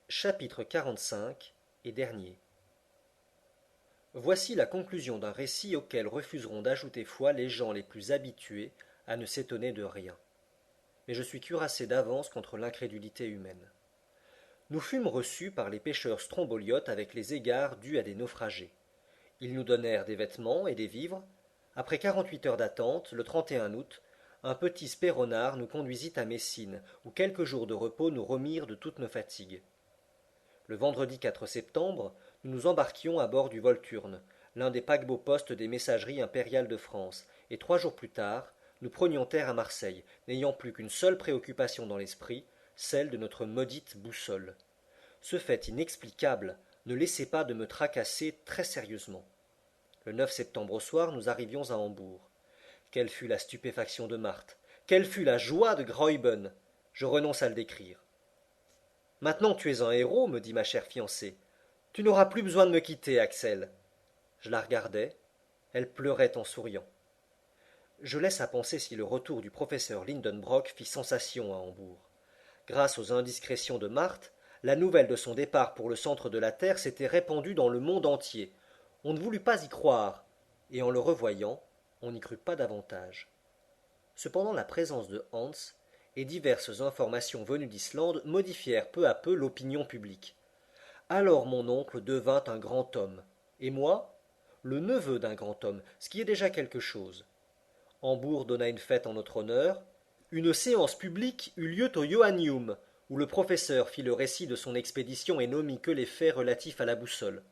Chapitre 45 et dernier. Voici la conclusion d'un récit auquel refuseront d'ajouter foi les gens les plus habitués à ne s'étonner de rien. Mais je suis cuirassé d'avance contre l'incrédulité humaine. Nous fûmes reçus par les pêcheurs stromboliotes avec les égards dus à des naufragés. Ils nous donnèrent des vêtements et des vivres. Après 48 heures d'attente, le 31 août, un petit spéronard nous conduisit à Messine, où quelques jours de repos nous remirent de toutes nos fatigues. Le vendredi 4 septembre, nous nous embarquions à bord du Volturne, l'un des paquebots-postes des messageries impériales de France, et 3 jours plus tard, nous prenions terre à Marseille, n'ayant plus qu'une seule préoccupation dans l'esprit, celle de notre maudite boussole. Ce fait inexplicable ne laissait pas de me tracasser très sérieusement. Le 9 septembre au soir, nous arrivions à Hambourg. Quelle fut la stupéfaction de Marthe! Quelle fut la joie de Graüben! Je renonce à le décrire. Maintenant tu es un héros, me dit ma chère fiancée. Tu n'auras plus besoin de me quitter, Axel. Je la regardai. Elle pleurait en souriant. Je laisse à penser si le retour du professeur Lindenbrock fit sensation à Hambourg. Grâce aux indiscrétions de Marthe, la nouvelle de son départ pour le centre de la Terre s'était répandue dans le monde entier. On ne voulut pas y croire, et en le revoyant, on n'y crut pas davantage. Cependant la présence de Hans et diverses informations venues d'Islande modifièrent peu à peu l'opinion publique. Alors mon oncle devint un grand homme, et moi, le neveu d'un grand homme, ce qui est déjà quelque chose. Hambourg donna une fête en notre honneur. Une séance publique eut lieu au Johannium, où le professeur fit le récit de son expédition et n'omit que les faits relatifs à la boussole.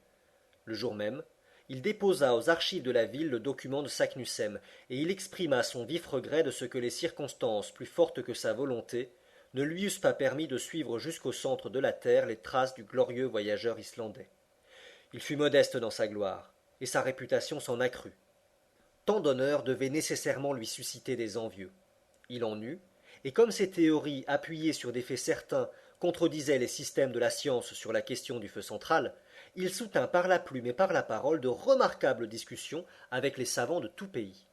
Le jour même, il déposa aux archives de la ville le document de Saknussemm, et il exprima son vif regret de ce que les circonstances, plus fortes que sa volonté, ne lui eussent pas permis de suivre jusqu'au centre de la terre les traces du glorieux voyageur islandais. Il fut modeste dans sa gloire, et sa réputation s'en accrut. Tant d'honneur devait nécessairement lui susciter des envieux. Il en eut, et comme ses théories, appuyées sur des faits certains, contredisaient les systèmes de la science sur la question du feu central, il soutint par la plume et par la parole de remarquables discussions avec les savants de tout pays.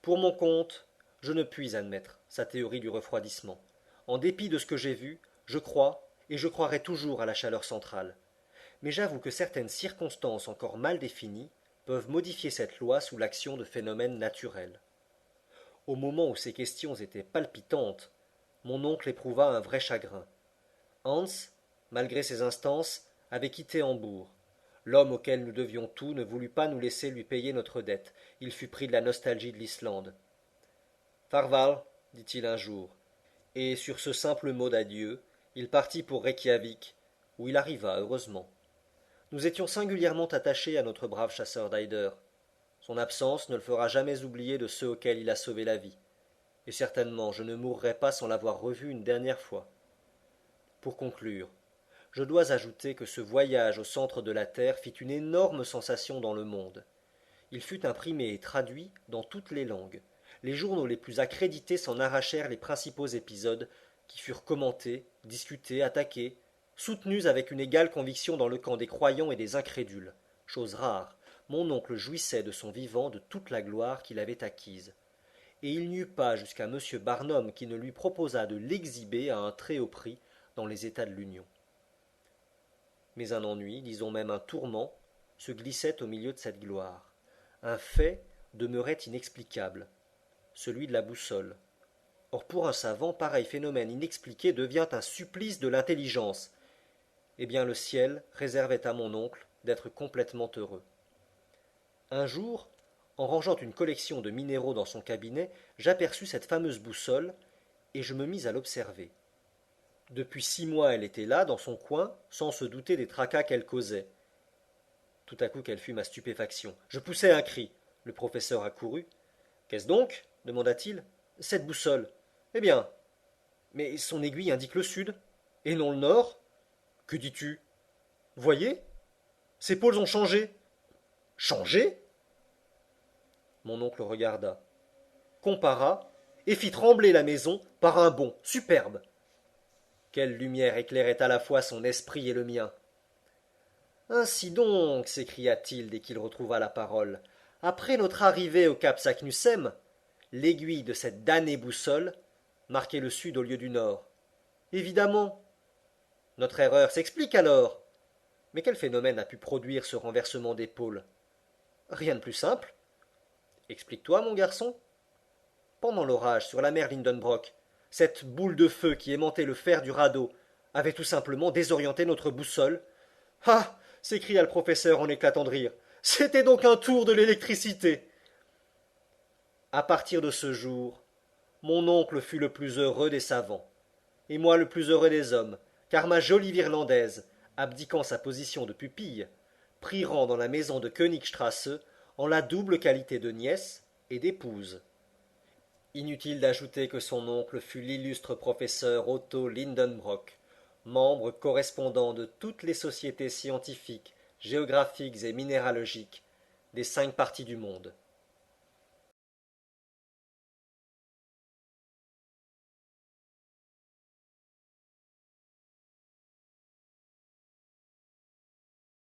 Pour mon compte, je ne puis admettre sa théorie du refroidissement. En dépit de ce que j'ai vu, je crois, et je croirai toujours à la chaleur centrale. Mais j'avoue que certaines circonstances encore mal définies peuvent modifier cette loi sous l'action de phénomènes naturels. Au moment où ces questions étaient palpitantes, mon oncle éprouva un vrai chagrin. Hans, malgré ses instances, avait quitté Hambourg. L'homme auquel nous devions tout ne voulut pas nous laisser lui payer notre dette. Il fut pris de la nostalgie de l'Islande. Farval, dit-il un jour, et sur ce simple mot d'adieu, il partit pour Reykjavik, où il arriva heureusement. Nous étions singulièrement attachés à notre brave chasseur d'Eider. Son absence ne le fera jamais oublier de ceux auxquels il a sauvé la vie, et certainement je ne mourrai pas sans l'avoir revu une dernière fois. Pour conclure, je dois ajouter que ce voyage au centre de la Terre fit une énorme sensation dans le monde. Il fut imprimé et traduit dans toutes les langues. Les journaux les plus accrédités s'en arrachèrent les principaux épisodes, qui furent commentés, discutés, attaqués, soutenus avec une égale conviction dans le camp des croyants et des incrédules. Chose rare, mon oncle jouissait de son vivant de toute la gloire qu'il avait acquise. Et il n'y eut pas jusqu'à M. Barnum qui ne lui proposât de l'exhiber à un très haut prix dans les États de l'Union. Mais un ennui, disons même un tourment, se glissait au milieu de cette gloire. Un fait demeurait inexplicable, celui de la boussole. Or pour un savant, pareil phénomène inexpliqué devient un supplice de l'intelligence. Eh bien le ciel réservait à mon oncle d'être complètement heureux. Un jour, en rangeant une collection de minéraux dans son cabinet, j'aperçus cette fameuse boussole, et je me mis à l'observer. Depuis 6 mois elle était là, dans son coin, sans se douter des tracas qu'elle causait. Tout à coup quelle fut ma stupéfaction. Je poussai un cri. Le professeur accourut. Qu'est-ce donc demanda-t-il. Cette boussole. Eh bien. Mais son aiguille indique le sud, et non le nord. Que dis-tu? Voyez? Ses pôles ont changé. Changé? Mon oncle regarda, compara, et fit trembler la maison par un bond superbe. Quelle lumière éclairait à la fois son esprit et le mien. Ainsi donc, s'écria-t-il dès qu'il retrouva la parole, après notre arrivée au cap Saknussemm, l'aiguille de cette damnée boussole marquait le sud au lieu du nord. Évidemment. Notre erreur s'explique alors. Mais quel phénomène a pu produire ce renversement des pôles? Rien de plus simple. Explique-toi, mon garçon. Pendant l'orage sur la mer Lindenbrock, cette boule de feu qui aimantait le fer du radeau avait tout simplement désorienté notre boussole. Ah! S'écria le professeur en éclatant de rire. C'était donc un tour de l'électricité. À partir de ce jour, mon oncle fut le plus heureux des savants, et moi le plus heureux des hommes, car ma jolie Virlandaise, abdiquant sa position de pupille, prit rang dans la maison de Königstrasse en la double qualité de nièce et d'épouse. Inutile d'ajouter que son oncle fut l'illustre professeur Otto Lindenbrock, membre correspondant de toutes les sociétés scientifiques, géographiques et minéralogiques des 5 parties du monde.